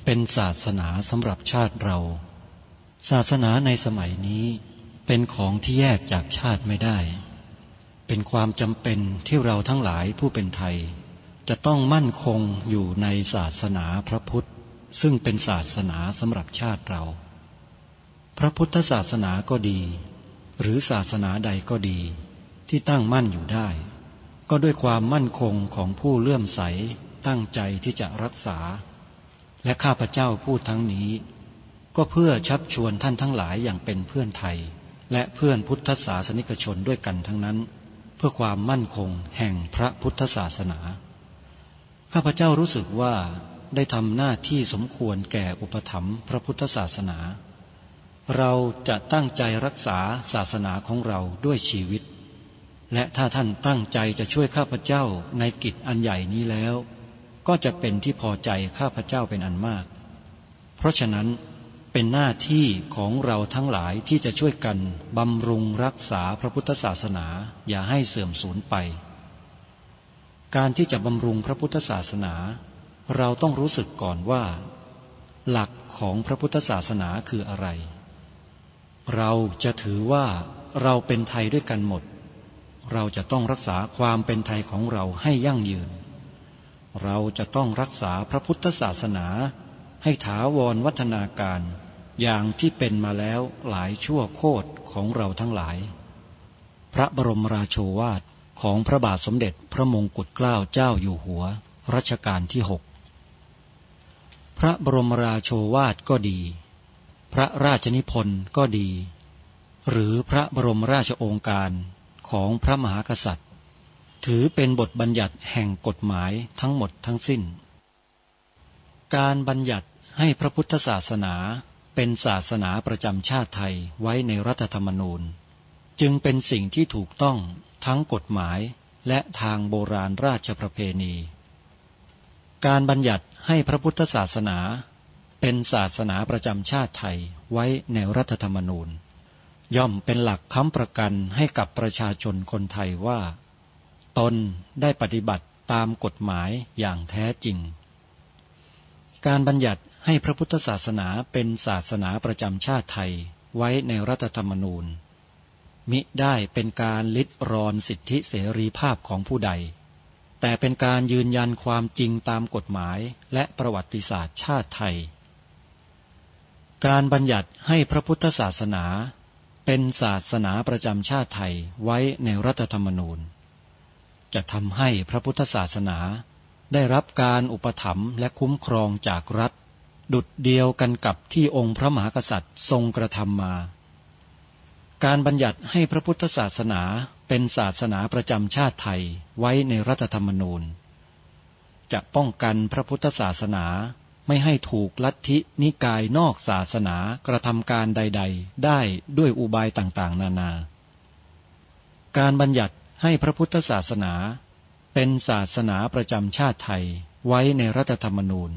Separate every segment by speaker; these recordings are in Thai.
Speaker 1: เป็นศาสนาสำหรับชาติเราศาสนาในสมัยนี้เป็นของที่แยกจากชาติไม่ได้เป็นความจำเป็นที่เราทั้งหลายผู้เป็นไทยจะต้องมั่นคงอยู่ในศาสนาพระพุทธซึ่งเป็นศาสนาสำหรับชาติเราพระพุทธศาสนาก็ดีหรือศาสนาใดก็ดีที่ตั้งมั่นอยู่ได้ก็ด้วยความมั่นคงของผู้เลื่อมใสตั้งใจที่จะรักษาและข้าพเจ้าพูดทั้งนี้ก็เพื่อชักชวนท่านทั้งหลายอย่างเป็นเพื่อนไทยและเพื่อนพุทธศาสนิกชนด้วยกันทั้งนั้นเพื่อความมั่นคงแห่งพระพุทธศาสนาข้าพเจ้ารู้สึกว่าได้ทำหน้าที่สมควรแก่อุปถัมภ์พระพุทธศาสนาเราจะตั้งใจรักษาศาสนาของเราด้วยชีวิตและถ้าท่านตั้งใจจะช่วยข้าพเจ้าในกิจอันใหญ่นี้แล้วก็จะเป็นที่พอใจข้าพเจ้าเป็นอันมากเพราะฉะนั้นเป็นหน้าที่ของเราทั้งหลายที่จะช่วยกันบำรุงรักษาพระพุทธศาสนาอย่าให้เสื่อมสูญไปการที่จะบำรุงพระพุทธศาสนาเราต้องรู้สึกก่อนว่าหลักของพระพุทธศาสนาคืออะไรเราจะถือว่าเราเป็นไทยด้วยกันหมดเราจะต้องรักษาความเป็นไทยของเราให้ยั่งยืนเราจะต้องรักษาพระพุทธศาสนาให้ถาวรวัฒนาการอย่างที่เป็นมาแล้วหลายชั่วโคตรของเราทั้งหลายพระบรมราโชวาทของพระบาทสมเด็จพระมงกุฎเกล้าเจ้าอยู่หัวรัชกาลที่ 6พระบรมราโชวาทก็ดีพระราชนิพนธ์ก็ดีหรือพระบรมราชโองการของพระมหากษัตริย์ถือเป็นบทบัญญัติแห่งกฎหมายทั้งหมดทั้งสิ้นการบัญญัติให้พระพุทธศาสนาเป็นศาสนาประจำชาติไทยไว้ในรัฐธรรมนูญจึงเป็นสิ่งที่ถูกต้องทั้งกฎหมายและทางโบราณราชประเพณีการบัญญัติให้พระพุทธศาสนาเป็นศาสนาประจำชาติไทยไว้ในรัฐธรรมนูญย่อมเป็นหลักค้ำประกันให้กับประชาชนคนไทยว่าตนได้ปฏิบัติตามกฎหมายอย่างแท้จริงการบัญญัติให้พระพุทธศาสนาเป็นศาสนาประจำชาติไทยไว้ในรัฐธรรมนูญมิได้เป็นการลิดรอนสิทธิเสรีภาพของผู้ใดแต่เป็นการยืนยันความจริงตามกฎหมายและประวัติศาสตร์ชาติไทยการบัญญัติให้พระพุทธศาสนาเป็นศาสนาประจำชาติไทยไว้ในรัฐธรรมนูญจะทำให้พระพุทธศาสนาได้รับการอุปถัมภ์และคุ้มครองจากรัฐดุจเดียวกันกับที่องค์พระมหากษัตริย์ทรงกระทำมาการบัญญัติให้พระพุทธศาสนาเป็นศาสนาประจำชาติไทยไว้ในรัฐธรรมนูญจะป้องกันพระพุทธศาสนาไม่ให้ถูกลัทธินิกายนอกศาสนากระทำการใดๆได้ด้วยอุบายต่างๆนานาการบัญญัติให้พระพุทธศาสนาเป็นศาสนาประจำชาติไทยไว้ในรัฐธรรมนูญ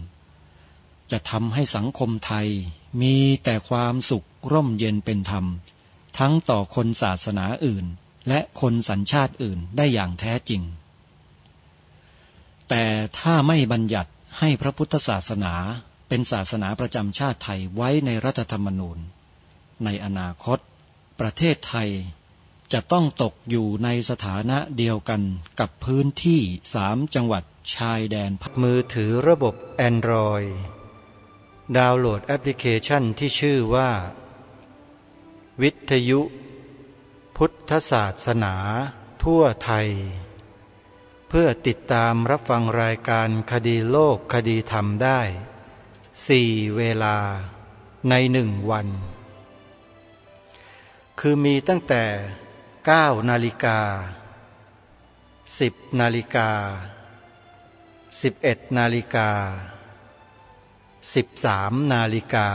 Speaker 1: จะทำให้สังคมไทยมีแต่ความสุขร่มเย็นเป็นธรรมทั้งต่อคนศาสนาอื่นและคนสัญชาติอื่นได้อย่างแท้จริงแต่ถ้าไม่บัญญัติให้พระพุทธศาสนาเป็นศาสนาประจำชาติไทยไว้ในรัฐธรรมนูญในอนาคตประเทศไทยจะต้องตกอยู่ในสถานะเดียวกันกับพื้นที่3จังหวัดชายแดนมือถือระบบ Android ดาวน์โหลดแอปพลิเคชันที่ชื่อว่าวิทยุพุทธศาสนาทั่วไทยเพื่อติดตามรับฟังรายการคดีโลกคดีธรรมได้4เวลาใน1วันคือมีตั้งแต่9 นาฬิกา10 นาฬิกา11 นาฬิกา13 นาฬิกา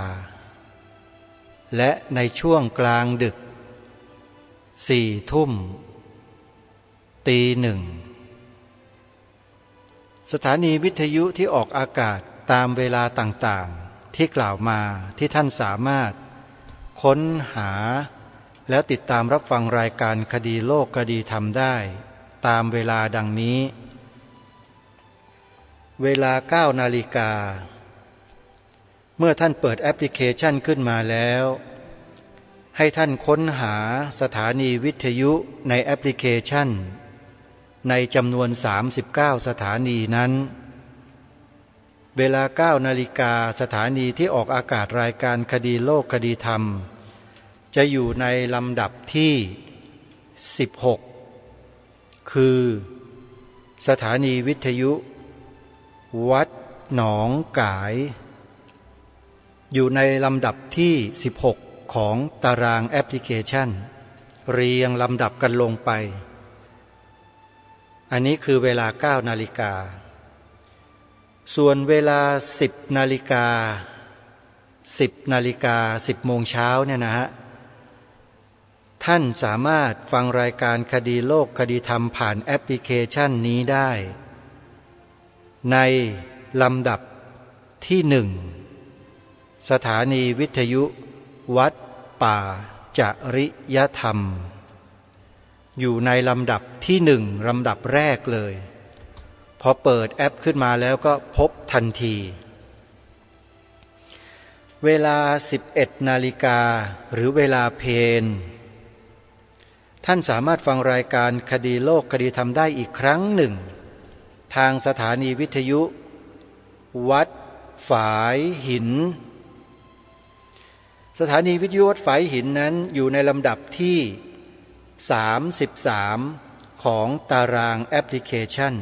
Speaker 1: และในช่วงกลางดึก4 ทุ่มตี 1สถานีวิทยุที่ออกอากาศตามเวลาต่างๆที่กล่าวมาที่ท่านสามารถค้นหาแล้วติดตามรับฟังรายการคดีโลกคดีธรรมได้ตามเวลาดังนี้เวลา9 นาฬิกา เมื่อท่านเปิดแอปพลิเคชันขึ้นมาแล้วให้ท่านค้นหาสถานีวิทยุในแอปพลิเคชันในจำนวน39สถานีนั้นเวลา 9 นาฬิกาสถานีที่ออกอากาศรายการคดีโลกคดีธรรมจะอยู่ในลำดับที่16คือสถานีวิทยุวัดหนองกายอยู่ในลำดับที่16ของตารางแอปพลิเคชันเรียงลำดับกันลงไปอันนี้คือเวลา 9 นาฬิกาส่วนเวลา10 นาฬิกา10 โมงเช้าเนี่ยนะฮะท่านสามารถฟังรายการคดีโลกคดีธรรมผ่านแอปพลิเคชันนี้ได้ในลำดับที่1สถานีวิทยุวัดป่าจริยธรรมอยู่ในลำดับที่1ลำดับแรกเลยพอเปิดแอปขึ้นมาแล้วก็พบทันทีเวลา11 นาฬิกาหรือเวลาเพลท่านสามารถฟังรายการคดีโลกคดีธรรมได้อีกครั้งหนึ่งทางสถานีวิทยุวัดฝายหินสถานีวิทยุวัดฝายหินนั้นอยู่ในลำดับที่33ของตารางแอปพลิเคชัน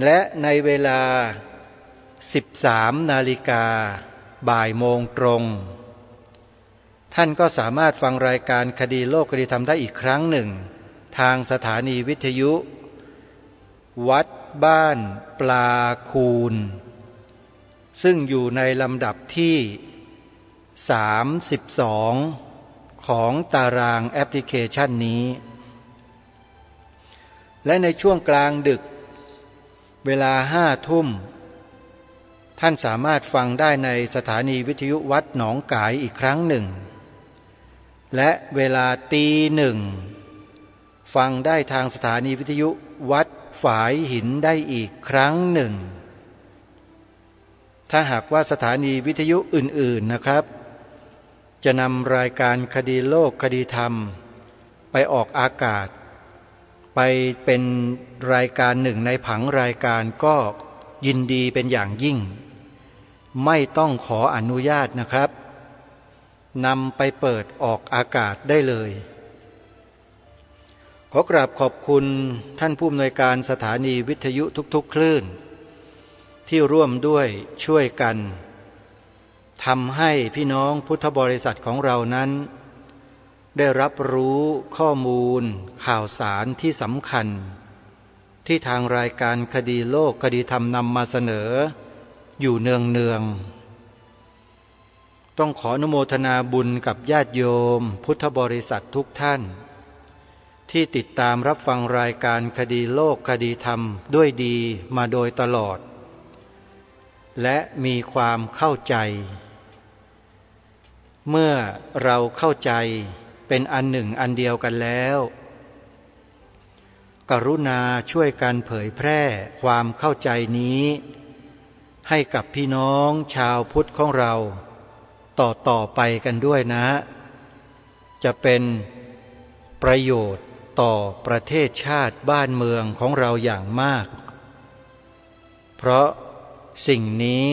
Speaker 1: และในเวลา13 นาฬิกาบ่ายโมงตรงท่านก็สามารถฟังรายการคดีโลกคดีธรรมได้อีกครั้งหนึ่งทางสถานีวิทยุวัดบ้านปลาคูนซึ่งอยู่ในลำดับที่32ของตารางแอปพลิเคชันนี้และในช่วงกลางดึกเวลา5 ทุ่มท่านสามารถฟังได้ในสถานีวิทยุวัดหนองกายอีกครั้งหนึ่งและเวลาตี 1ฟังได้ทางสถานีวิทยุวัดฝายหินได้อีกครั้งหนึ่งถ้าหากว่าสถานีวิทยุอื่นๆนะครับจะนำรายการคดีโลกคดีธรรมไปออกอากาศไปเป็นรายการหนึ่งในผังรายการก็ยินดีเป็นอย่างยิ่งไม่ต้องขออนุญาตนะครับนำไปเปิดออกอากาศได้เลยขอกราบขอบคุณท่านผู้อำนวยการสถานีวิทยุทุกๆคลื่นที่ร่วมด้วยช่วยกันทำให้พี่น้องพุทธบริษัทของเรานั้นได้รับรู้ข้อมูลข่าวสารที่สำคัญที่ทางรายการคดีโลกคดีธรรมนำมาเสนออยู่เนืองๆต้องขออนุโมทนาบุญกับญาติโยมพุทธบริษัททุกท่านที่ติดตามรับฟังรายการคดีโลกคดีธรรมด้วยดีมาโดยตลอดและมีความเข้าใจเมื่อเราเข้าใจเป็นอันหนึ่งอันเดียวกันแล้วกรุณาช่วยกันเผยแพร่ความเข้าใจนี้ให้กับพี่น้องชาวพุทธของเราต่อไปกันด้วยนะจะเป็นประโยชน์ต่อประเทศชาติบ้านเมืองของเราอย่างมากเพราะสิ่งนี้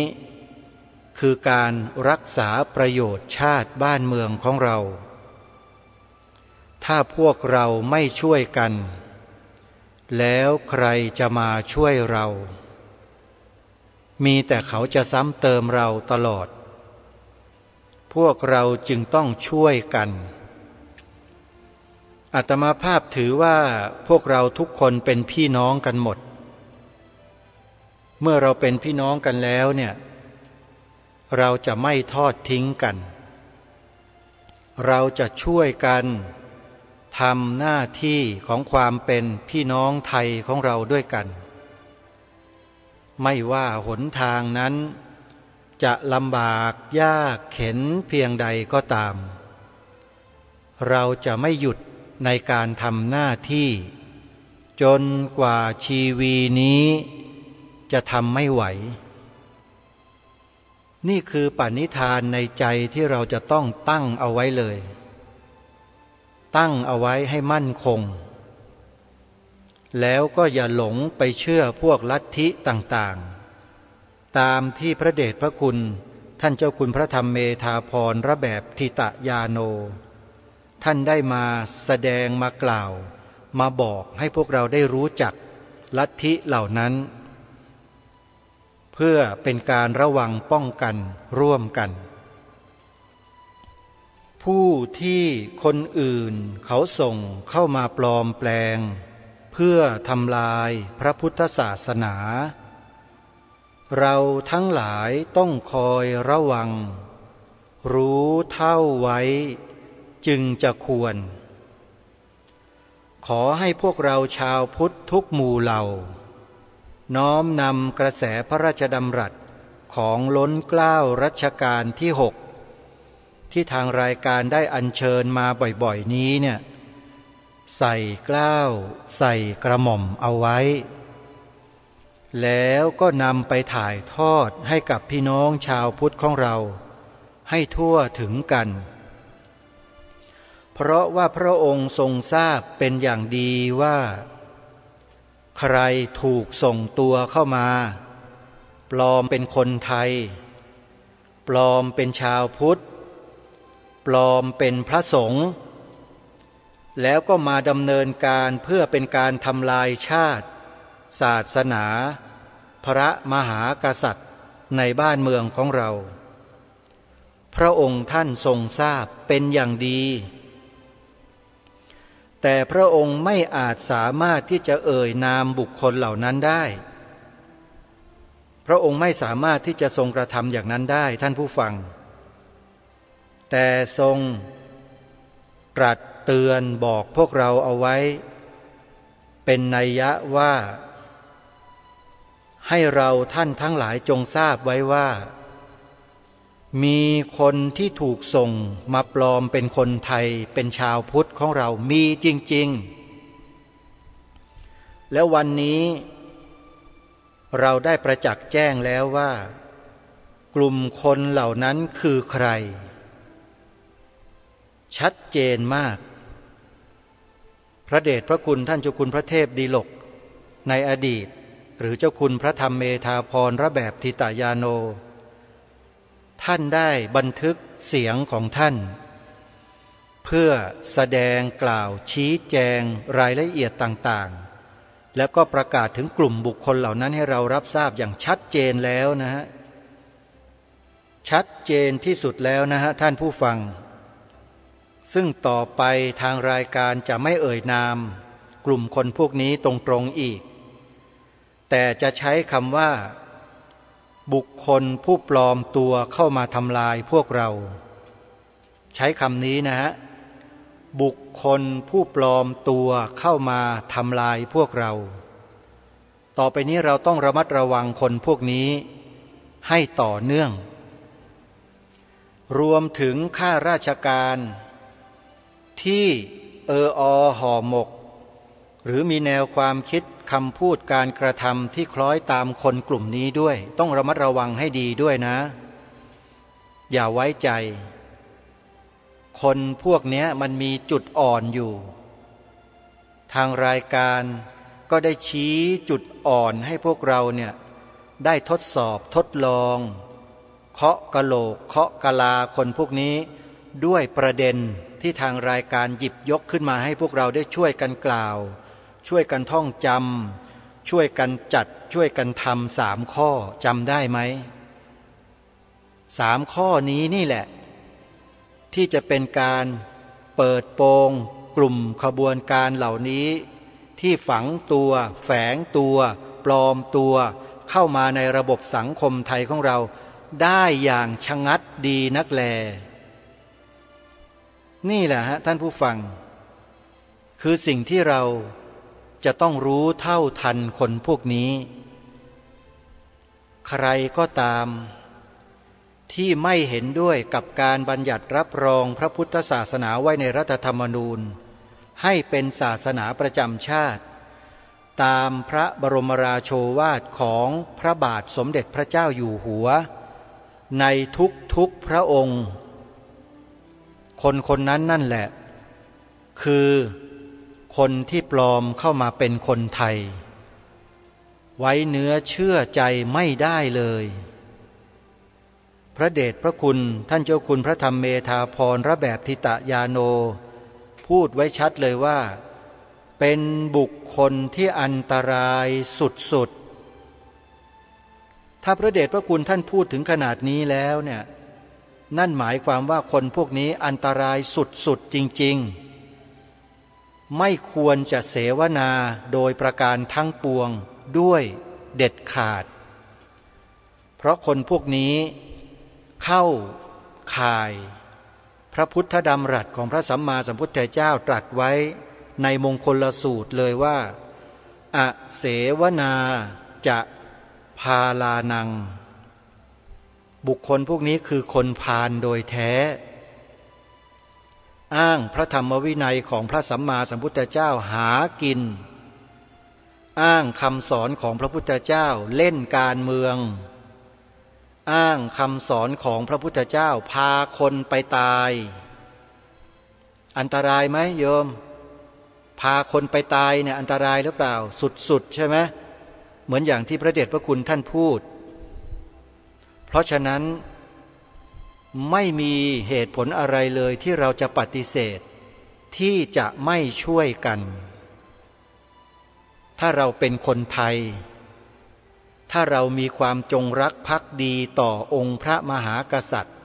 Speaker 1: คือการรักษาประโยชน์ชาติบ้านเมืองของเราถ้าพวกเราไม่ช่วยกันแล้วใครจะมาช่วยเรามีแต่เขาจะซ้ำเติมเราตลอดพวกเราจึงต้องช่วยกันอาตมาภาพถือว่าพวกเราทุกคนเป็นพี่น้องกันหมดเมื่อเราเป็นพี่น้องกันแล้วเนี่ยเราจะไม่ทอดทิ้งกันเราจะช่วยกันทำหน้าที่ของความเป็นพี่น้องไทยของเราด้วยกันไม่ว่าหนทางนั้นจะลำบากยากเข็ญเพียงใดก็ตามเราจะไม่หยุดในการทำหน้าที่จนกว่าชีวีนี้จะทำไม่ไหว นี่คือปณิธานในใจที่เราจะต้องตั้งเอาไว้เลยตั้งเอาไว้ให้มั่นคงแล้วก็อย่าหลงไปเชื่อพวกลัทธิต่างๆตามที่พระเดชพระคุณท่านเจ้าคุณพระธรรมเมธาภรระแบบทิตยาโนท่านได้มาแสดงมากล่าวมาบอกให้พวกเราได้รู้จักลัทธิเหล่านั้นเพื่อเป็นการระวังป้องกันร่วมกันผู้ที่คนอื่นเขาส่งเข้ามาปลอมแปลงเพื่อทำลายพระพุทธศาสนาเราทั้งหลายต้องคอยระวังรู้เท่าไว้จึงจะควรขอให้พวกเราชาวพุทธทุกหมู่เหล่าน้อมนำกระแสพระราชดำรัสของล้นเกล้ารัชกาลที่6ที่ทางรายการได้อัญเชิญมาบ่อยๆนี้เนี่ยใส่เกล้าใส่กระหม่อมเอาไว้แล้วก็นำไปถ่ายทอดให้กับพี่น้องชาวพุทธของเราให้ทั่วถึงกันเพราะว่าพระองค์ทรงทราบเป็นอย่างดีว่าใครถูกส่งตัวเข้ามาปลอมเป็นคนไทยปลอมเป็นชาวพุทธปลอมเป็นพระสงฆ์แล้วก็มาดำเนินการเพื่อเป็นการทำลายชาติศาสนาพระมหากษัตริย์ในบ้านเมืองของเราพระองค์ท่านทรงทราบเป็นอย่างดีแต่พระองค์ไม่อาจสามารถที่จะเอ่ยนามบุคคลเหล่านั้นได้พระองค์ไม่สามารถที่จะทรงกระทำอย่างนั้นได้ท่านผู้ฟังแต่ทรงตรัสเตือนบอกพวกเราเอาไว้เป็นนัยยะว่าให้เราท่านทั้งหลายจงทราบไว้ว่ามีคนที่ถูกส่งมาปลอมเป็นคนไทยเป็นชาวพุทธของเรามีจริงๆแล้ววันนี้เราได้ประจักษ์แจ้งแล้วว่ากลุ่มคนเหล่านั้นคือใครชัดเจนมากพระเดชพระคุณท่านเจ้าคุณพระเทพดีลกในอดีตหรือเจ้าคุณพระธรรมเมธาภรระแบบทิตยาโนท่านได้บันทึกเสียงของท่านเพื่อแสดงกล่าวชี้แจงรายละเอียดต่างๆแล้วก็ประกาศถึงกลุ่มบุคคลเหล่านั้นให้เรารับทราบอย่างชัดเจนแล้วนะฮะชัดเจนที่สุดแล้วนะฮะท่านผู้ฟังซึ่งต่อไปทางรายการจะไม่เอ่ยนามกลุ่มคนพวกนี้ตรงๆอีกแต่จะใช้คำว่าบุคคลผู้ปลอมตัวเข้ามาทำลายพวกเราใช้คำนี้นะฮะบุคคลผู้ปลอมตัวเข้ามาทำลายพวกเราต่อไปนี้เราต้องระมัดระวังคนพวกนี้ให้ต่อเนื่องรวมถึงข้าราชการที่ห่อหมกหรือมีแนวความคิดคำพูดการกระทำที่คล้อยตามคนกลุ่มนี้ด้วยต้องระมัดระวังให้ดีด้วยนะอย่าไว้ใจคนพวกนี้มันมีจุดอ่อนอยู่ทางรายการก็ได้ชี้จุดอ่อนให้พวกเราเนี่ยได้ทดสอบทดลองเคาะกะโหลกเคาะกะลาคนพวกนี้ด้วยประเด็นที่ทางรายการหยิบยกขึ้นมาให้พวกเราได้ช่วยกันกล่าวช่วยกันท่องจำช่วยกันจัดช่วยกันทำ3 ข้อจำได้ไหม3 ข้อนี้นี่แหละที่จะเป็นการเปิดโปงกลุ่มขบวนการเหล่านี้ที่ฝังตัวแฝงตัวปลอมตัวเข้ามาในระบบสังคมไทยของเราได้อย่างชะงัดดีนักแลนี่แหละฮะท่านผู้ฟังคือสิ่งที่เราจะต้องรู้เท่าทันคนพวกนี้ใครก็ตามที่ไม่เห็นด้วยกับการบัญญัติรับรองพระพุทธศาสนาไว้ในรัฐธรรมนูญให้เป็นศาสนาประจำชาติตามพระบรมราโชวาทของพระบาทสมเด็จพระเจ้าอยู่หัว ในทุกพระองค์ คนคนนั้นนั่นแหละคือคนที่ปลอมเข้ามาเป็นคนไทยไว้เนื้อเชื่อใจไม่ได้เลยพระเดชพระคุณท่านเจ้าคุณพระธรรมเมธาภรณ์แบบทิตยาโนพูดไว้ชัดเลยว่าเป็นบุคคลที่อันตรายสุดๆถ้าพระเดชพระคุณท่านพูดถึงขนาดนี้แล้วเนี่ยนั่นหมายความว่าคนพวกนี้อันตรายสุดๆจริงๆไม่ควรจะเสวนาโดยประการทั้งปวงด้วยเด็ดขาดเพราะคนพวกนี้เข้าข่ายพระพุทธดำรัสของพระสัมมาสัมพุทธเจ้าตรัสไว้ในมงคลสูตรเลยว่าอเสวนาจะพาลานังบุคคลพวกนี้คือคนพาลโดยแท้อ้างพระธรรมวินัยของพระสัมมาสัมพุทธเจ้าหากินอ้างคำสอนของพระพุทธเจ้าเล่นการเมืองอ้างคำสอนของพระพุทธเจ้าพาคนไปตายอันตรายไหมโยมพาคนไปตายเนี่ยอันตรายหรือเปล่าสุดๆใช่ไหมเหมือนอย่างที่พระเดชพระคุณท่านพูดเพราะฉะนั้นไม่มีเหตุผลอะไรเลยที่เราจะปฏิเสธที่จะไม่ช่วยกันถ้าเราเป็นคนไทยถ้าเรามีความจงรักภักดีต่อองค์พระมหากษัตริย์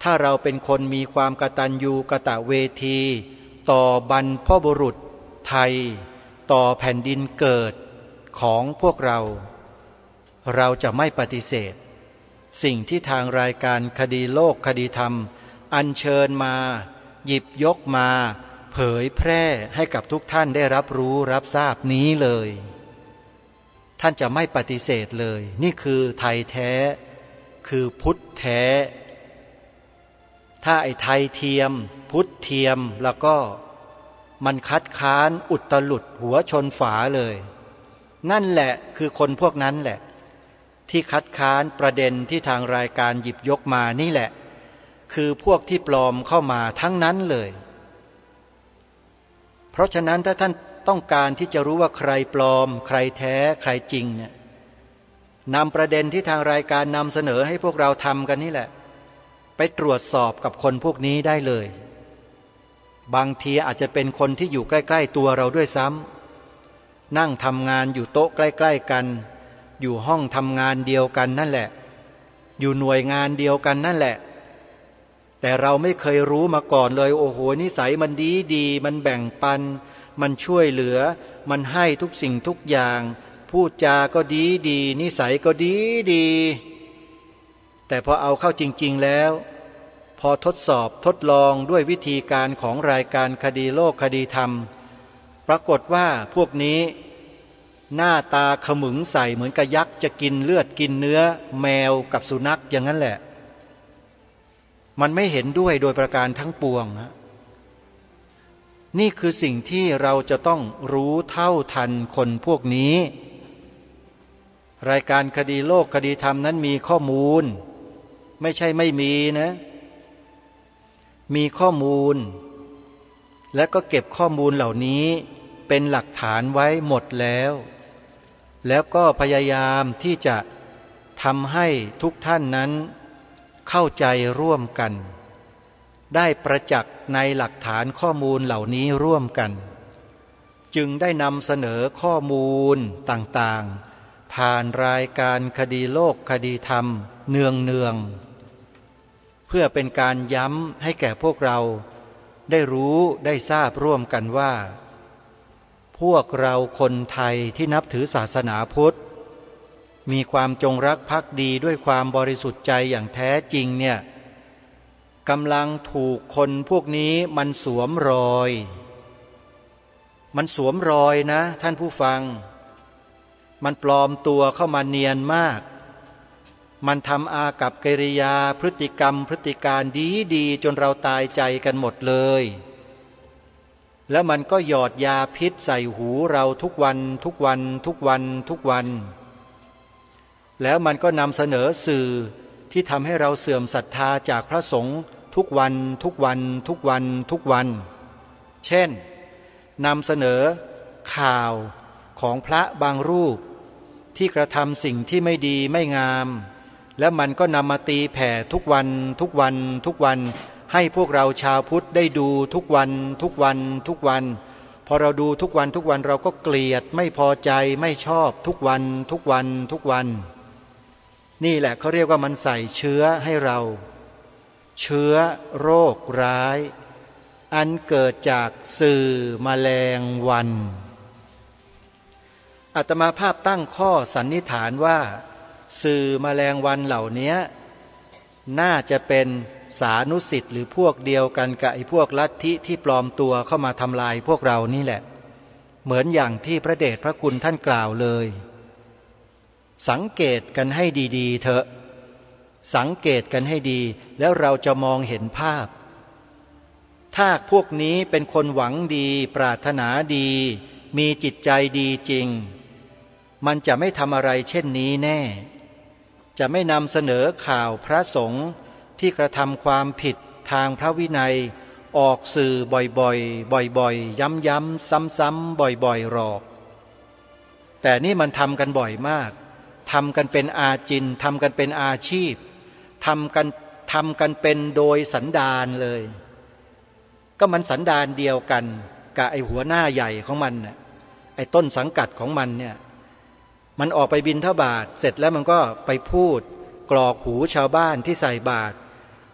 Speaker 1: ถ้าเราเป็นคนมีความกตัญญูกตเวทีต่อบรรพบุรุษไทยต่อแผ่นดินเกิดของพวกเราจะไม่ปฏิเสธสิ่งที่ทางรายการคดีโลกคดีธรรมอัญเชิญมาหยิบยกมาเผยแพร่ให้กับทุกท่านได้รับรู้รับทราบนี้เลยท่านจะไม่ปฏิเสธเลยนี่คือไทยแท้คือพุทธแท้ถ้าไอ้ไทยเทียมพุทธเทียมแล้วก็มันคัดค้านอุตลุดหัวชนฝาเลยนั่นแหละคือคนพวกนั้นแหละที่คัดค้านประเด็นที่ทางรายการหยิบยกมานี่แหละคือพวกที่ปลอมเข้ามาทั้งนั้นเลยเพราะฉะนั้นถ้าท่านต้องการที่จะรู้ว่าใครปลอมใครแท้ใครจริงเนี่ยนำประเด็นที่ทางรายการนำเสนอให้พวกเราทำกันนี่แหละไปตรวจสอบกับคนพวกนี้ได้เลยบางทีอาจจะเป็นคนที่อยู่ใกล้ๆตัวเราด้วยซ้ำนั่งทำงานอยู่โต๊ะใกล้ๆกันอยู่ห้องทำงานเดียวกันนั่นแหละอยู่หน่วยงานเดียวกันนั่นแหละแต่เราไม่เคยรู้มาก่อนเลยโอ้โหนิสัยมันดีมันแบ่งปันมันช่วยเหลือมันให้ทุกสิ่งทุกอย่างพูดจาก็ดีนิสัยก็ดีแต่พอเอาเข้าจริงๆแล้วพอทดสอบทดลองด้วยวิธีการของรายการคดีโลกคดีธรรมปรากฏว่าพวกนี้หน้าตาขมึงใส่เหมือนกับยักษ์จะกินเลือดกินเนื้อแมวกับสุนัขอย่างนั้นแหละมันไม่เห็นด้วยโดยประการทั้งปวงนะนี่คือสิ่งที่เราจะต้องรู้เท่าทันคนพวกนี้รายการคดีโลกคดีธรรมนั้นมีข้อมูลไม่ใช่ไม่มีนะมีข้อมูลและก็เก็บข้อมูลเหล่านี้เป็นหลักฐานไว้หมดแล้วก็พยายามที่จะทำให้ทุกท่านนั้นเข้าใจร่วมกันได้ประจักษ์ในหลักฐานข้อมูลเหล่านี้ร่วมกันจึงได้นำเสนอข้อมูลต่างๆผ่านรายการคดีโลกคดีธรรมเนืองเพื่อเป็นการย้ำให้แก่พวกเราได้รู้ได้ทราบร่วมกันว่าพวกเราคนไทยที่นับถือศาสนาพุทธมีความจงรักภักดีด้วยความบริสุทธิ์ใจอย่างแท้จริงเนี่ยกำลังถูกคนพวกนี้มันสวมรอยนะท่านผู้ฟังมันปลอมตัวเข้ามาเนียนมากมันทำอากัปกิริยาพฤติกรรมพฤติการดีจนเราตายใจกันหมดเลยแล้วมันก็หยอดยาพิษใส่หูเราทุกวันแล้วมันก็นำเสนอสื่อ
Speaker 2: ที่ทำให้เราเสื่อมศรัทธาจากพระสงฆ์ทุกวันทุกวันทุกวันทุกวันเช่นนำเสนอข่าวของพระบางรูปที่กระทำสิ่งที่ไม่ดีไม่งามและมันก็นำมาตีแผ่ทุกวันทุกวันทุกวันให้พวกเราชาวพุทธได้ดูทุกวันทุกวันทุกวันพอเราดูทุกวันทุกวันเราก็เกลียดไม่พอใจไม่ชอบทุกวันทุกวันทุกวันนี่แหละเขาเรียกว่ามันใส่เชื้อให้เราเชื้อโรคร้ายอันเกิดจากสื่อแมลงวันอาตมาภาพตั้งข้อสันนิษฐานว่าสื่อแมลงวันเหล่านี้น่าจะเป็นสานุสิทธิ์หรือพวกเดียวกันกับไอ้พวกลัทธิที่ปลอมตัวเข้ามาทำลายพวกเรานี่แหละเหมือนอย่างที่พระเดชพระคุณท่านกล่าวเลยสังเกตกันให้ดีๆเถอะสังเกตกันให้ดีแล้วเราจะมองเห็นภาพถ้าพวกนี้เป็นคนหวังดีปรารถนาดีมีจิตใจดีจริงมันจะไม่ทำอะไรเช่นนี้แน่จะไม่นำเสนอข่าวพระสงฆ์ที่กระทำความผิดทางพระวินัยออกสื่อบ่อยๆบ่อยๆย้ำๆซ้ำๆบ่อยๆหรอกแต่นี่มันทำกันบ่อยมากทำกันเป็นอาจินทำกันเป็นอาชีพทำกันเป็นโดยสันดานเลยก็มันสันดานเดียวกันกับไอ้หัวหน้าใหญ่ของมันน่ะไอ้ต้นสังกัดของมันเนี่ยมันออกไปบิณฑบาตเสร็จแล้วมันก็ไปพูดกรอกหูชาวบ้านที่ใส่บาตร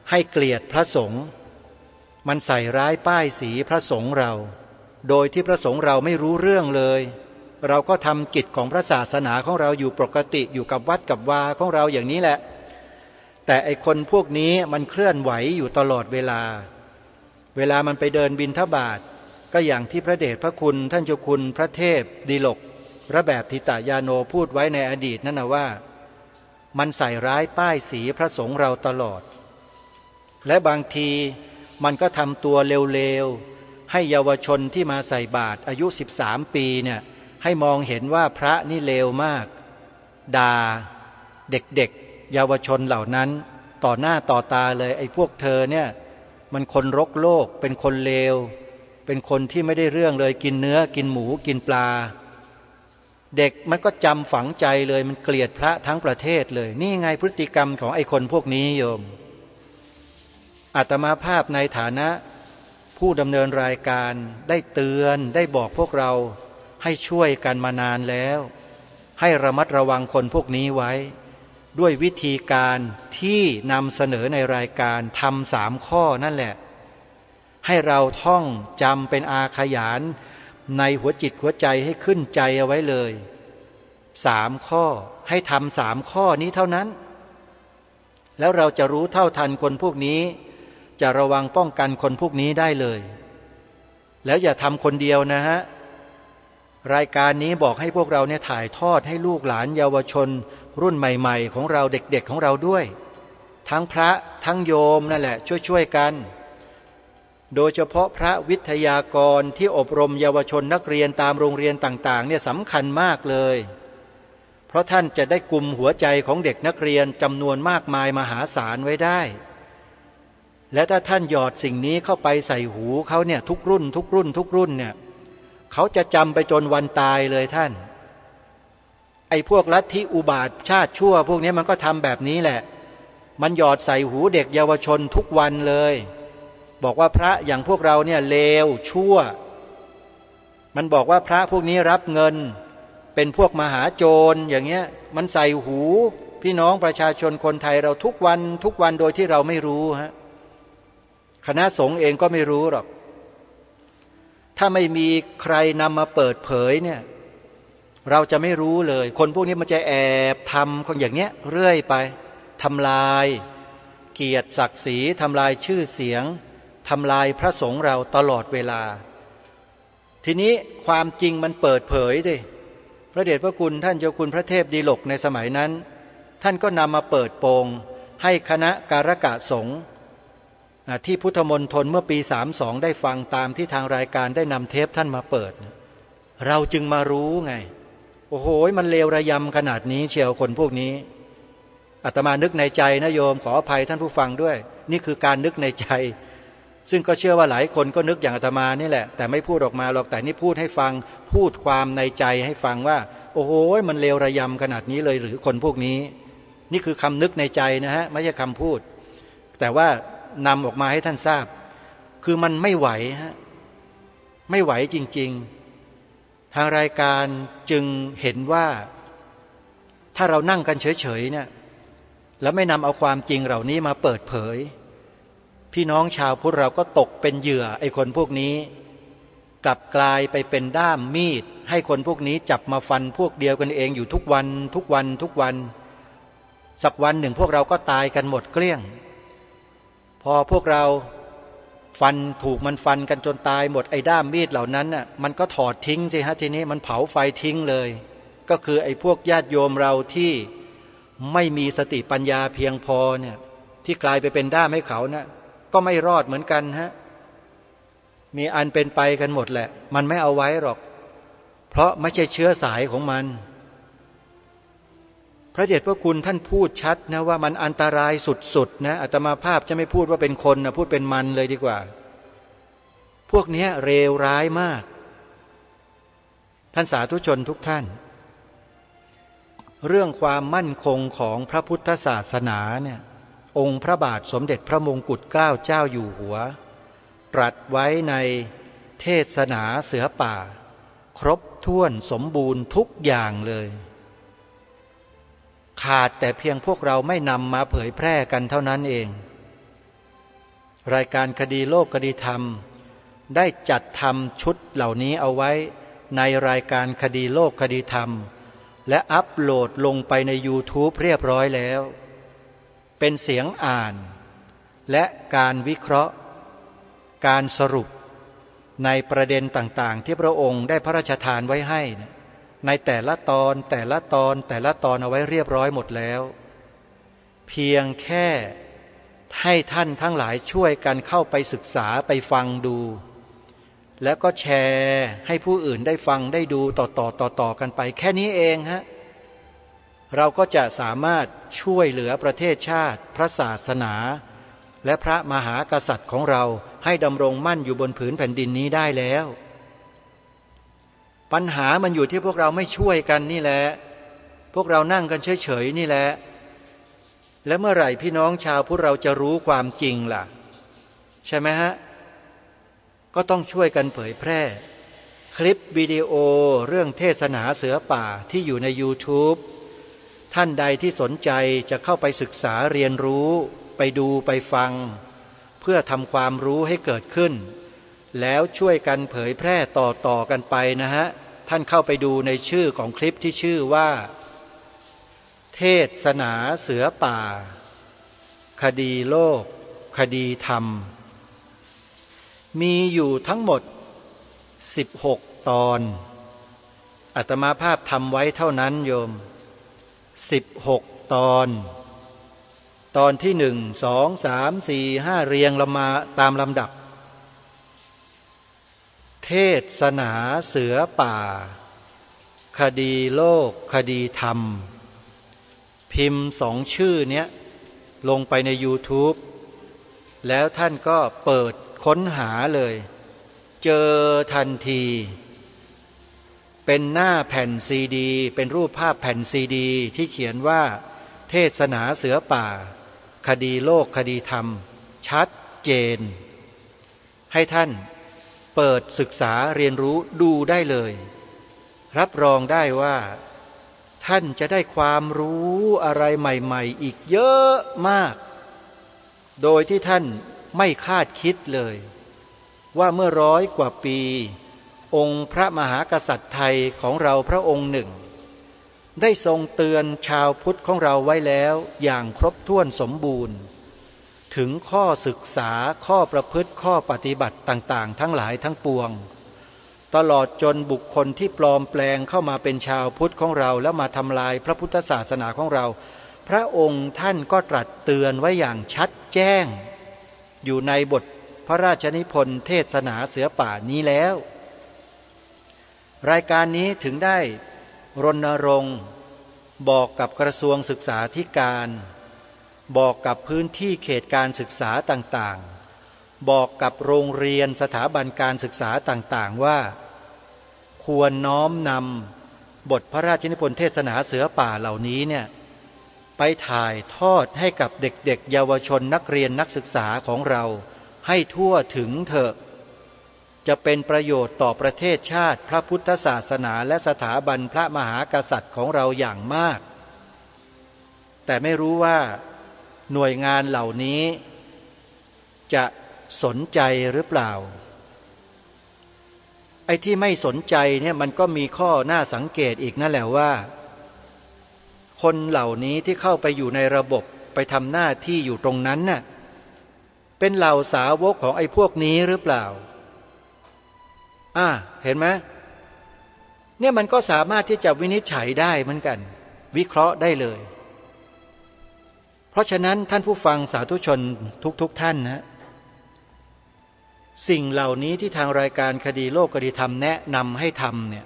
Speaker 2: ให้เกลียดพระสงฆ์มันใส่ร้ายป้ายสีพระสงฆ์เราโดยที่พระสงฆ์เราไม่รู้เรื่องเลยเราก็ทำกิจของพระศาสนาของเราอยู่ปกติอยู่กับวัดกับวาของเราอย่างนี้แหละแต่ไอ้คนพวกนี้มันเคลื่อนไหวอยู่ตลอดเวลามันไปเดินบิณฑบาตก็อย่างที่พระเดชพระคุณท่านเจ้าคุณพระเทพดิลกพระแบบทิตายาโนพูดไว้ในอดีตนั่นนะว่ามันใส่ร้ายป้ายสีพระสงฆ์เราตลอดและบางทีมันก็ทำตัวเร็วๆให้เยาวชนที่มาใส่บาตรอายุ13 ปีเนี่ยให้มองเห็นว่าพระนี่เลวมากด่าเด็กๆเยาวชนเหล่านั้นต่อหน้าต่อตาเลยไอ้พวกเธอเนี่ยมันคนรกโลกเป็นคนเลวเป็นคนที่ไม่ได้เรื่องเลยกินเนื้อกินหมูกินปลาเด็กมันก็จำฝังใจเลยมันเกลียดพระทั้งประเทศเลยนี่ไงพฤติกรรมของไอ้คนพวกนี้โยมอาตมาภาพในฐานะผู้ดำเนินรายการได้เตือนได้บอกพวกเราให้ช่วยกันมานานแล้วให้ระมัดระวังคนพวกนี้ไว้ด้วยวิธีการที่นำเสนอในรายการทำ3 ข้อนั่นแหละให้เราท่องจำเป็นอาขยานในหัวจิตหัวใจให้ขึ้นใจเอาไว้เลย3 ข้อให้ทำ3 ข้อนี้เท่านั้นแล้วเราจะรู้เท่าทันคนพวกนี้จะระวังป้องกันคนพวกนี้ได้เลยแล้วอย่าทำคนเดียวนะฮะรายการนี้บอกให้พวกเราเนี่ยถ่ายทอดให้ลูกหลานเยาวชนรุ่นใหม่ๆของเราเด็กๆของเราด้วยทั้งพระทั้งโยมนั่นแหละช่วยๆกันโดยเฉพาะพระวิทยากรที่อบรมเยาวชนนักเรียนตามโรงเรียนต่างๆเนี่ยสำคัญมากเลยเพราะท่านจะได้กุมหัวใจของเด็กนักเรียนจำนวนมากมายมหาศาลไว้ได้และถ้าท่านหยอดสิ่งนี้เข้าไปใส่หูเขาเนี่ยทุกรุ่นเนี่ยเขาจะจำไปจนวันตายเลยท่านไอ้พวกลัทธิอุบาทชาติชั่วพวกนี้มันก็ทำแบบนี้แหละมันหยอดใส่หูเด็กเยาวชนทุกวันเลยบอกว่าพระอย่างพวกเราเนี่ยเลวชั่วมันบอกว่าพระพวกนี้รับเงินเป็นพวกมหาโจรอย่างเงี้ยมันใส่หูพี่น้องประชาชนคนไทยเราทุกวันโดยที่เราไม่รู้ฮะคณะสงฆ์เองก็ไม่รู้หรอกถ้าไม่มีใครนำมาเปิดเผยเนี่ยเราจะไม่รู้เลยคนพวกนี้มันจะแอบทำคนอย่างเนี้ยเรื่อยไปทำลายเกียรติศักดิ์ศรีทำลายชื่อเสียงทำลายพระสงฆ์เราตลอดเวลาทีนี้ความจริงมันเปิดเผยดิพระเดชพระคุณท่านเจ้าคุณพระเทพดิลกในสมัยนั้นท่านก็นำมาเปิดโปงให้คณะการกะสงฆ์ที่พุทธมณฑลเมื่อปี32ได้ฟังตามที่ทางรายการได้นำเทปท่านมาเปิดเราจึงมารู้ไงโอ้โหมันเลวระยำขนาดนี้เชียวคนพวกนี้อ อาตมานึกในใจนะโยมขออภัยท่านผู้ฟังด้วยนี่คือการนึกในใจซึ่งก็เชื่อว่าหลายคนก็นึกอย่างอาตมานี่แหละแต่ไม่พูดออกมาหรอกแต่นี่พูดให้ฟังพูดความในใจให้ฟังว่าโอ้โหมันเลวระยำขนาดนี้เลยหรือคนพวกนี้นี่คือคำนึกในใจนะฮะไม่ใช่คำพูดแต่ว่านำออกมาให้ท่านทราบคือมันไม่ไหวฮะไม่ไหวจริงๆทางรายการจึงเห็นว่าถ้าเรานั่งกันเฉยๆเนี่ยแล้วไม่นำเอาความจริงเหล่านี้มาเปิดเผยพี่น้องชาวพุทธเราก็ตกเป็นเหยื่อไอ้คนพวกนี้กลับกลายไปเป็นด้ามมีดให้คนพวกนี้จับมาฟันพวกเดียวกันเองอยู่ทุกวันทุกวันทุกวันสักวันหนึ่งพวกเราก็ตายกันหมดเกลี้ยงพอพวกเราฟันถูกมันฟันกันจนตายหมดไอ้ด้ามมีดเหล่านั้นน่ะมันก็ถอดทิ้งสิฮะทีนี้มันเผาไฟทิ้งเลยก็คือไอ้พวกญาติโยมเราที่ไม่มีสติปัญญาเพียงพอเนี่ยที่กลายไปเป็นด้ามให้เขานะก็ไม่รอดเหมือนกันฮะมีอันเป็นไปกันหมดแหละมันไม่เอาไว้หรอกเพราะไม่ใช่เชื้อสายของมันพระเดชพระคุณท่านพูดชัดนะว่ามันอันตรายสุดๆนะอาตมาภาพจะไม่พูดว่าเป็นคนนะพูดเป็นมันเลยดีกว่าพวกนี้เลวร้ายมากท่านสาธุชนทุกท่านเรื่องความมั่นคงของพระพุทธศาสนาเนี่ยองค์พระบาทสมเด็จพระมงกุฎเกล้าเจ้าอยู่หัวตรัสไว้ในเทศนาเสือป่าครบถ้วนสมบูรณ์ทุกอย่างเลยขาดแต่เพียงพวกเราไม่นำมาเผยแพร่กันเท่านั้นเองรายการคดีโลกคดีธรรมได้จัดทำชุดเหล่านี้เอาไว้ในรายการคดีโลกคดีธรรมและอัปโหลดลงไปใน YouTube เรียบร้อยแล้วเป็นเสียงอ่านและการวิเคราะห์การสรุปในประเด็นต่างๆที่พระองค์ได้พระราชทานไว้ให้ในแต่ละตอนแต่ละตอนแต่ละตอนเอาไว้เรียบร้อยหมดแล้วเพียงแค่ให้ท่านทั้งหลายช่วยกันเข้าไปศึกษาไปฟังดูแล้วก็แชร์ให้ผู้อื่นได้ฟังได้ดูต่อกันไปแค่นี้เองฮะเราก็จะสามารถช่วยเหลือประเทศชาติพระศาสนาและพระมหากษัตริย์ของเราให้ดำรงมั่นอยู่บนผืนแผ่นดินนี้ได้แล้วปัญหามันอยู่ที่พวกเราไม่ช่วยกันนี่แหละพวกเรานั่งกันเฉยๆนี่แหละและเมื่อไหร่พี่น้องชาวพุทธเราจะรู้ความจริงล่ะใช่ไหมฮะก็ต้องช่วยกันเผยแพร่คลิปวิดีโอเรื่องเทศนาเสือป่าที่อยู่ใน YouTube ท่านใดที่สนใจจะเข้าไปศึกษาเรียนรู้ไปดูไปฟังเพื่อทำความรู้ให้เกิดขึ้นแล้วช่วยกันเผยแพร่ต่อกันไปนะฮะท่านเข้าไปดูในชื่อของคลิปที่ชื่อว่าเทศนาเสือป่าคดีโลกคดีธรรมมีอยู่ทั้งหมด16ตอนอาตมาภาพทำไว้เท่านั้นโยม16ตอนที่1 2 3 4 5เรียงลงมาตามลำดับเทศนาเสือป่าคดีโลกคดีธรรมพิมพ์2ชื่อเนี้ยลงไปใน YouTube แล้วท่านก็เปิดค้นหาเลยเจอทันทีเป็นหน้าแผ่นซีดีเป็นรูปภาพแผ่นซีดีที่เขียนว่าเทศนาเสือป่าคดีโลกคดีธรรมชัดเจนให้ท่านเปิดศึกษาเรียนรู้ดูได้เลยรับรองได้ว่าท่านจะได้ความรู้อะไรใหม่ๆอีกเยอะมากโดยที่ท่านไม่คาดคิดเลยว่าเมื่อ100 กว่าปีองค์พระมหากษัตริย์ไทยของเราพระองค์หนึ่งได้ทรงเตือนชาวพุทธของเราไว้แล้วอย่างครบถ้วนสมบูรณ์ถึงข้อศึกษาข้อประพฤติข้อปฏิบัติต่างๆทั้งหลายทั้งปวงตลอดจนบุคคลที่ปลอมแปลงเข้ามาเป็นชาวพุทธของเราแล้วมาทำลายพระพุทธศาสนาของเราพระองค์ท่านก็ตรัสเตือนไว้อย่างชัดแจ้งอยู่ในบทพระราชนิพนธ์เทศนาเสือป่านี้แล้วรายการนี้ถึงได้รณรงค์บอกกับกระทรวงศึกษาธิการ บอกกับพื้นที่เขตการศึกษาต่างๆบอกกับโรงเรียนสถาบันการศึกษาต่างๆว่าควรน้อมนำบทพระราชนิพนธ์เทศนาเสือป่าเหล่านี้เนี่ยไปถ่ายทอดให้กับเด็กๆเยาวชนนักเรียนนักศึกษาของเราให้ทั่วถึงเถอะจะเป็นประโยชน์ต่อประเทศชาติพระพุทธศาสนาและสถาบันพระมหากษัตริย์ของเราอย่างมากแต่ไม่รู้ว่าหน่วยงานเหล่านี้จะสนใจหรือเปล่าไอ้ที่ไม่สนใจเนี่ยมันก็มีข้อน่าสังเกตอีกนั่นแหละว่าคนเหล่านี้ที่เข้าไปอยู่ในระบบไปทำหน้าที่อยู่ตรงนั้นน่ะเป็นเหล่าสาวกของไอ้พวกนี้หรือเปล่าเห็นไหมเนี่ยมันก็สามารถที่จะวินิจฉัยได้เหมือนกันวิเคราะห์ได้เลยเพราะฉะนั้นท่านผู้ฟังสาธุชนทุกท่านนะสิ่งเหล่านี้ที่ทางรายการคดีโลกคดีธรรมแนะนำให้ทำเนี่ย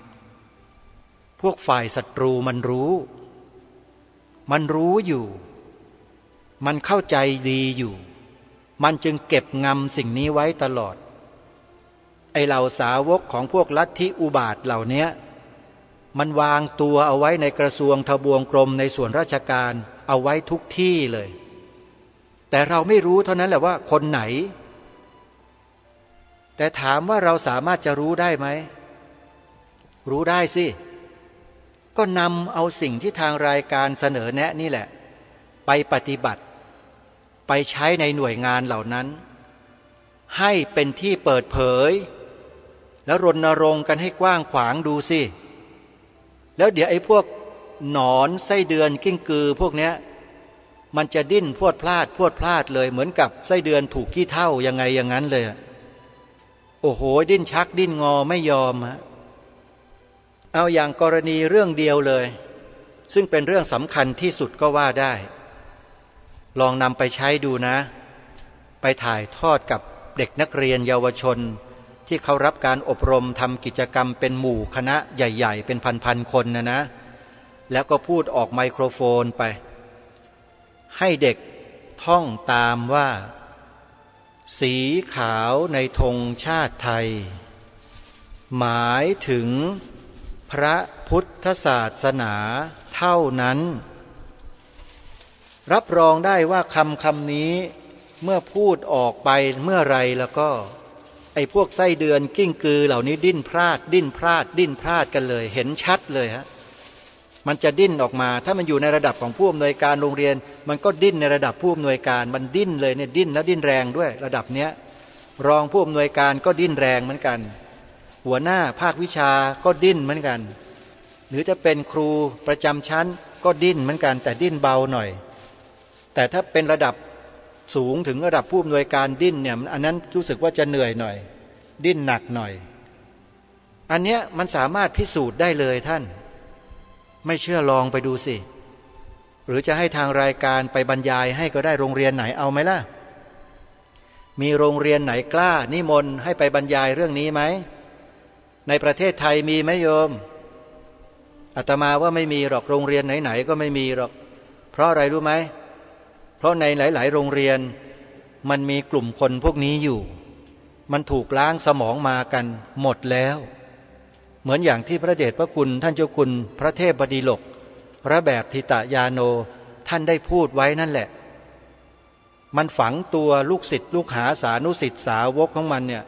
Speaker 2: พวกฝ่ายศัตรูมันรู้อยู่มันเข้าใจดีอยู่มันจึงเก็บงำสิ่งนี้ไว้ตลอดไอเหล่าสาวกของพวกลัทธิอุบาทเหล่านี้มันวางตัวเอาไว้ในกระทรวงทบวงกรมในส่วนราชการเอาไว้ทุกที่เลยแต่เราไม่รู้เท่านั้นแหละว่าคนไหนแต่ถามว่าเราสามารถจะรู้ได้ไหมรู้ได้สิก็นำเอาสิ่งที่ทางรายการเสนอแนะนี่แหละไปปฏิบัติไปใช้ในหน่วยงานเหล่านั้นให้เป็นที่เปิดเผยแล้วรณรงค์กันให้กว้างขวางดูสิแล้วเดี๋ยวไอ้พวกหนอนไส้เดือนกิ้งกือพวกเนี้ยมันจะดิ้นพรวดพลาดเลยเหมือนกับไส้เดือนถูกขี้เถ้ายังไงอย่างนั้นเลยโอ้โหดิ้นชักดิ้นงอไม่ยอมฮะเอาอย่างกรณีเรื่องเดียวเลยซึ่งเป็นเรื่องสำคัญที่สุดก็ว่าได้ลองนำไปใช้ดูนะไปถ่ายทอดกับเด็กนักเรียนเยาวชนที่เขารับการอบรมทำกิจกรรมเป็นหมู่คณะใหญ่ๆเป็นพันๆคนนะแล้วก็พูดออกไมโครโฟนไปให้เด็กท่องตามว่าสีขาวในธงชาติไทยหมายถึงพระพุทธศาสนาเท่านั้นรับรองได้ว่าคำนี้เมื่อพูดออกไปเมื่อไรแล้วก็ไอ้พวกไส้เดือนกิ้งกือเหล่านี้ดิ้นพลาดกันเลยเห็นชัดเลยฮะมันจะดิ้นออกมาถ้ามันอยู่ในระดับของผู้อำนวยการโรงเรียนมันก็ดิ้นในระดับผู้อำนวยการมันดิ้นเลยเนี่ยดิ้นแล้วดิ้นแรงด้วยระดับเนี้ยรองผู้อำนวยการก็ดิ้นแรงเหมือนกันหัวหน้าภาควิชาก็ดิ้นเหมือนกันหรือจะเป็นครูประจำชั้นก็ดิ้นเหมือนกันแต่ดิ้นเบาหน่อยแต่ถ้าเป็นระดับสูงถึงระดับผู้อำนวยการดิ้นเนี่ยอันนั้นรู้สึกว่าจะเหนื่อยหน่อยดิ้นหนักหน่อยอันเนี้ยมันสามารถพิสูจน์ได้เลยท่านไม่เชื่อลองไปดูสิหรือจะให้ทางรายการไปบรรยายให้ก็ได้โรงเรียนไหนเอาไหมล่ะมีโรงเรียนไหนกล้านิมนต์ให้ไปบรรยายเรื่องนี้ไหมในประเทศไทยมีไหมโยมอาตมาว่าไม่มีหรอกโรงเรียนไหนๆก็ไม่มีหรอกเพราะอะไรรู้ไหมเพราะในหลายๆโรงเรียนมันมีกลุ่มคนพวกนี้อยู่มันถูกล้างสมองมากันหมดแล้วเหมือนอย่างที่พระเดชพระคุณท่านเจ้าคุณพระเทพบดีลกพระแบบทิตยาโนท่านได้พูดไว้นั่นแหละมันฝังตัวลูกศิษย์ลูกหาสานุศิษย์สาวกของมันเนี่ย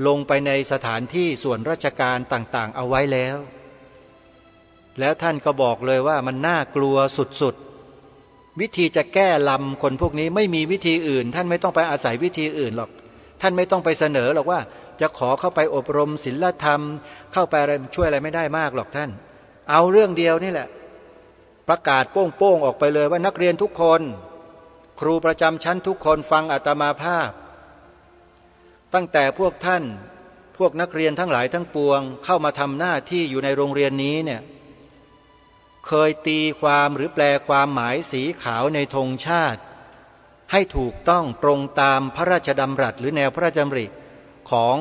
Speaker 2: ลงไปในสถานที่ส่วนราชการต่างๆเอาไว้แล้วท่านก็บอกเลยว่ามันน่ากลัวสุดๆวิธีจะแก้ลำคนพวกนี้ไม่มีวิธีอื่นท่านไม่ต้องไปอาศัยวิธีอื่นหรอกท่านไม่ต้องไปเสนอหรอกว่าจะขอเข้าไปอบรมศีลธรรมเข้าไปอะไรช่วยอะไรไม่ได้มากหรอกท่านเอาเรื่องเดียวนี่แหละประกาศโป้งๆออกไปเลยว่านักเรียนทุกคนครูประจำชั้นทุกคนฟังอาตมาภาพตั้งแต่พวกท่านพวกนักเรียนทั้งหลายทั้งปวงเข้ามาทำหน้าที่อยู่ในโรงเรียนนี้เนี่ยเคยตีความหรือแปลความหมายสีขาวในธงชาติให้ถูกต้องตรงตามพระราชดำรัสหรือแนวพระราชดำริของ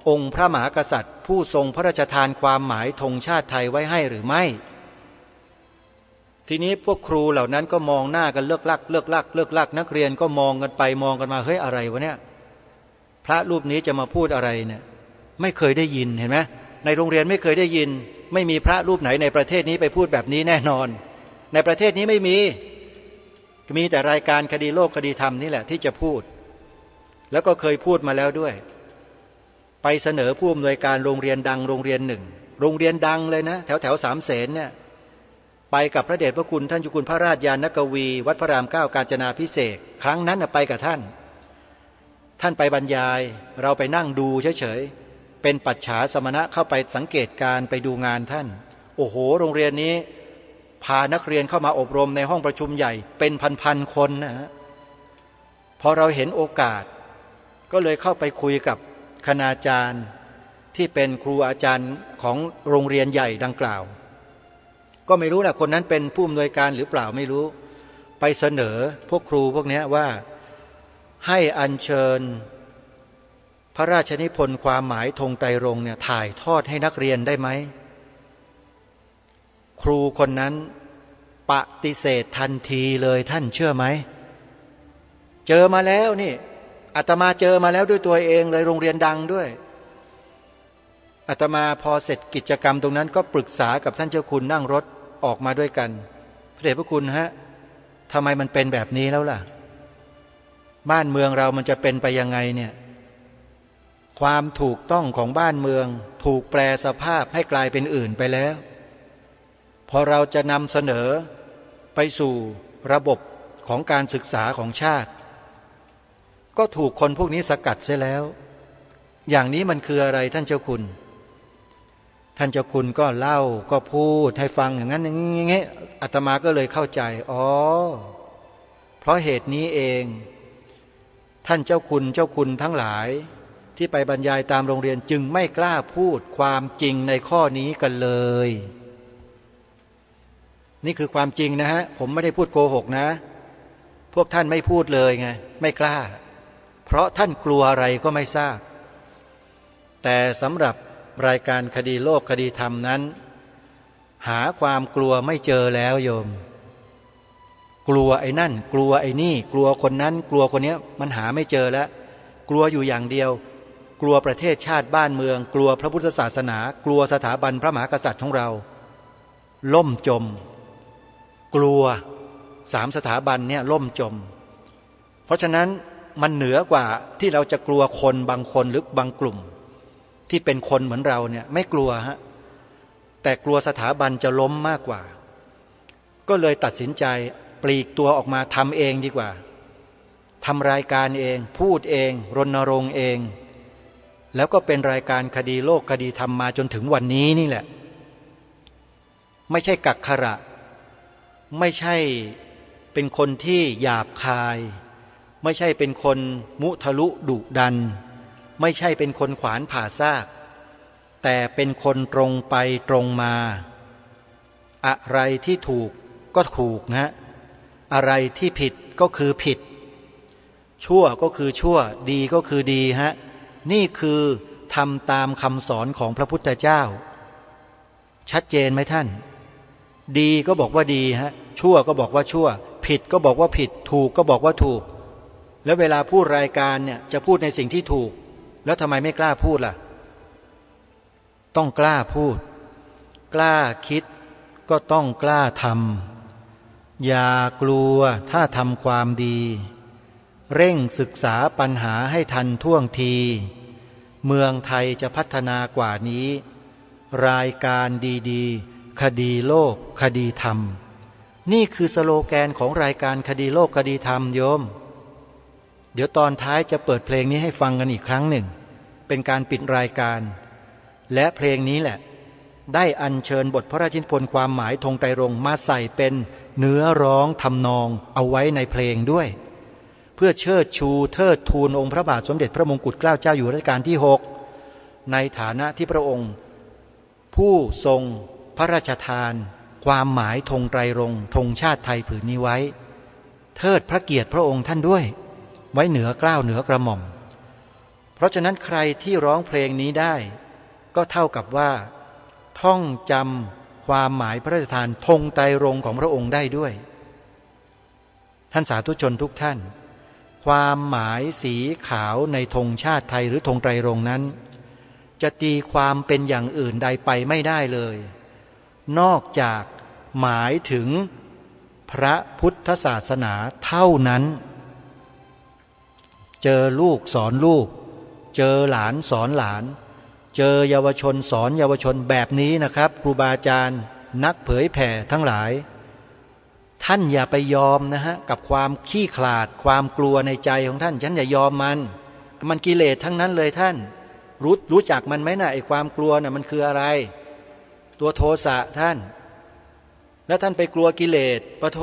Speaker 2: องค์พระมหากษัตริย์ผู้ทรงพระราชทานความหมายธงชาติไทยไว้ให้หรือไม่ ทีนี้พวกครูเหล่านั้นก็มองหน้ากันเลิกลักนักเรียนก็มองกันไปมองกันมาเฮ้ยอะไรวะเนี่ยพระรูปนี้จะมาพูดอะไรเนี่ยไม่เคยได้ยินเห็นไหมในโรงเรียนไม่เคยได้ยินไม่มีพระรูปไหนในประเทศนี้ไปพูดแบบนี้แน่นอนในประเทศนี้ไม่มีแต่รายการคดีโลกคดีธรรมนี่แหละที่จะพูดแล้วก็เคยพูดมาแล้วด้วยไปเสนอผู้อำนวยการโรงเรียนดังโรงเรียนหนึ่งโรงเรียนดังเลยนะแถวสามเสนเนี่ยไปกับพระเดชพระคุณท่านเจ้าคุณพระราชยานกวีวัดพระรามเก้ากาญจนาภิเษกครั้งนั้นไปกับท่านไปบรรยายเราไปนั่งดูเฉยๆเป็นปัจฉาสมณะเข้าไปสังเกตการไปดูงานท่านโอ้โหโรงเรียนนี้พานักเรียนเข้ามาอบรมในห้องประชุมใหญ่เป็นพันๆคนนะฮะพอเราเห็นโอกาสก็เลยเข้าไปคุยกับคณาจารย์ที่เป็นครูอาจารย์ของโรงเรียนใหญ่ดังกล่าวก็ไม่รู้แหละคนนั้นเป็นผู้อำนวยการหรือเปล่าไม่รู้ไปเสนอพวกครูพวกนี้ว่าให้อัญเชิญพระราชนิพนธ์ความหมายธงไตรรงค์เนี่ยถ่ายทอดให้นักเรียนได้ไหมครูคนนั้นปฏิเสธทันทีเลยท่านเชื่อไหมเจอมาแล้วนี่อาตมาเจอมาแล้วด้วยตัวเองเลยโรงเรียนดังด้วยอาตมาพอเสร็จกิจกรรมตรงนั้นก็ปรึกษากับท่านเจ้าคุณนั่งรถออกมาด้วยกันพระเดชพระคุณฮะทำไมมันเป็นแบบนี้แล้วล่ะบ้านเมืองเรามันจะเป็นไปยังไงเนี่ยความถูกต้องของบ้านเมืองถูกแปลสภาพให้กลายเป็นอื่นไปแล้วพอเราจะนำเสนอไปสู่ระบบของการศึกษาของชาติก็ถูกคนพวกนี้สกัดเสียแล้วอย่างนี้มันคืออะไรท่านเจ้าคุณท่านเจ้าคุณก็เล่าก็พูดให้ฟังอย่างนั้นอย่างนี้อาตมาก็เลยเข้าใจอ๋อเพราะเหตุนี้เองท่านเจ้าคุณทั้งหลายที่ไปบรรยายตามโรงเรียนจึงไม่กล้าพูดความจริงในข้อนี้กันเลยนี่คือความจริงนะฮะผมไม่ได้พูดโกหกนะพวกท่านไม่พูดเลยไงไม่กล้าเพราะท่านกลัวอะไรก็ไม่ทราบแต่สำหรับรายการคดีโลกคดีธรรมนั้นหาความกลัวไม่เจอแล้วโยมกลัวไอ้นั่นกลัวไอ้นี่กลัวคนนั้นกลัวคนนี้มันหาไม่เจอแล้วกลัวอยู่อย่างเดียวกลัวประเทศชาติบ้านเมืองกลัวพระพุทธศาสนากลัวสถาบันพระมหากษัตริย์ของเราล่มจมกลัว3 สถาบันเนี่ยล่มจมเพราะฉะนั้นมันเหนือกว่าที่เราจะกลัวคนบางคนหรือบางกลุ่มที่เป็นคนเหมือนเราเนี่ยไม่กลัวฮะแต่กลัวสถาบันจะล้มมากกว่าก็เลยตัดสินใจปลีกตัวออกมาทำเองดีกว่าทำรายการเองพูดเองรณรงค์เองแล้วก็เป็นรายการคดีโลกคดีธรรมมาจนถึงวันนี้นี่แหละไม่ใช่กักขระไม่ใช่เป็นคนที่หยาบคายไม่ใช่เป็นคนมุทะลุดุดันไม่ใช่เป็นคนขวานผ่าซากแต่เป็นคนตรงไปตรงมาอะไรที่ถูกก็ถูกนะอะไรที่ผิดก็คือผิดชั่วก็คือชั่วดีก็คือดีฮะนี่คือทำตามคำสอนของพระพุทธเจ้าชัดเจนไหมท่านดีก็บอกว่าดีฮะชั่วก็บอกว่าชั่วผิดก็บอกว่าผิดถูกก็บอกว่าถูกแล้วเวลาพูดรายการเนี่ยจะพูดในสิ่งที่ถูกแล้วทำไมไม่กล้าพูดล่ะต้องกล้าพูดกล้าคิดก็ต้องกล้าทำอย่ากลัวถ้าทำความดีเร่งศึกษาปัญหาให้ทันท่วงทีเมืองไทยจะพัฒนากว่านี้รายการดีๆคดีโลกคดีธรรมนี่คือสโลแกนของรายการคดีโลกคดีธรรมโยมเดี๋ยวตอนท้ายจะเปิดเพลงนี้ให้ฟังกันอีกครั้งหนึ่งเป็นการปิดรายการและเพลงนี้แหละได้อัญเชิญบทพระราชนิพนธ์ความหมายธงไตรรงค์มาใส่เป็นเนื้อร้องทำนองเอาไว้ในเพลงด้วยเพื่อเชิดชูเทิดทูนองค์พระบาทสมเด็จพระมงกุฎเกล้าเจ้าอยู่หัวรัชกาลที่6ในฐานะที่พระองค์ผู้ทรงพระราชทานความหมายธงไตรรงค์ธงชาติไทยผืนนี้ไว้เทิดพระเกียรติพระองค์ท่านด้วยไว้เหนือเกล้าเหนือกระหม่อมเพราะฉะนั้นใครที่ร้องเพลงนี้ได้ก็เท่ากับว่าท่องจำ ความหมายพระราชทานธงไตรรงค์ของพระองค์ได้ด้วยท่านสาธุชนทุกท่านความหมายสีขาวในธงชาติไทยหรือธงไตรรงค์นั้นจะตีความเป็นอย่างอื่นใดไปไม่ได้เลยนอกจากหมายถึงพระพุทธศาสนาเท่านั้นเจอลูกสอนลูกเจอหลานสอนหลานเจอเยาวชนสอนเยาวชนแบบนี้นะครับครูบาอาจารย์นักเผยแผ่ทั้งหลายท่านอย่าไปยอมนะฮะกับความขี้ขลาดความกลัวในใจของท่านฉันอย่ายอมมันกิเลสทั้งนั้นเลยท่านรู้จักมันไหมนะไอ้ความกลัวน่ะมันคืออะไรตัวโทสะท่านแล้วท่านไปกลัวกิเลสปะโท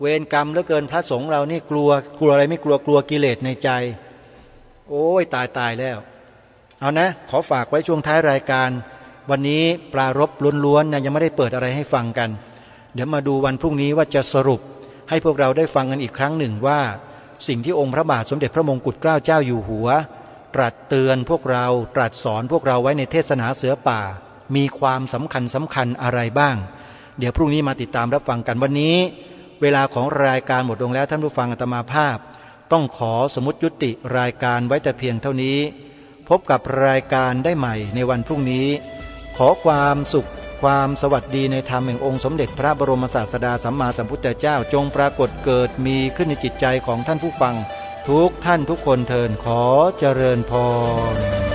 Speaker 2: เวรกรรมเหลือเกินพระสงฆ์เรานี่กลัวอะไรไม่กลัวกิเลสในใจโอ้ยตายแล้วเอานะขอฝากไว้ช่วงท้ายรายการวันนี้ปรารภล้วนๆนะยังไม่ได้เปิดอะไรให้ฟังกันเดี๋ยวมาดูวันพรุ่งนี้ว่าจะสรุปให้พวกเราได้ฟังกันอีกครั้งหนึ่งว่าสิ่งที่องค์พระบาทสมเด็จพระมงกุฎเกล้าเจ้าอยู่หัวตรัสเตือนพวกเราตรัสสอนพวกเราไว้ในเทศนาเสือป่ามีความสำคัญอะไรบ้างเดี๋ยวพรุ่งนี้มาติดตามรับฟังกันวันนี้เวลาของรายการหมดลงแล้วท่านผู้ฟังอาตมาภาพต้องขอสมมุติยุติรายการไว้แต่เพียงเท่านี้พบกับรายการได้ใหม่ในวันพรุ่งนี้ขอความสุขความสวัสดีในธรรมแห่งองค์สมเด็จพระบรมศาสดาสัมมาสัมพุทธเจ้าจงปรากฏเกิดมีขึ้นในจิตใจของท่านผู้ฟังทุกท่านทุกคนเทินขอเจริญพร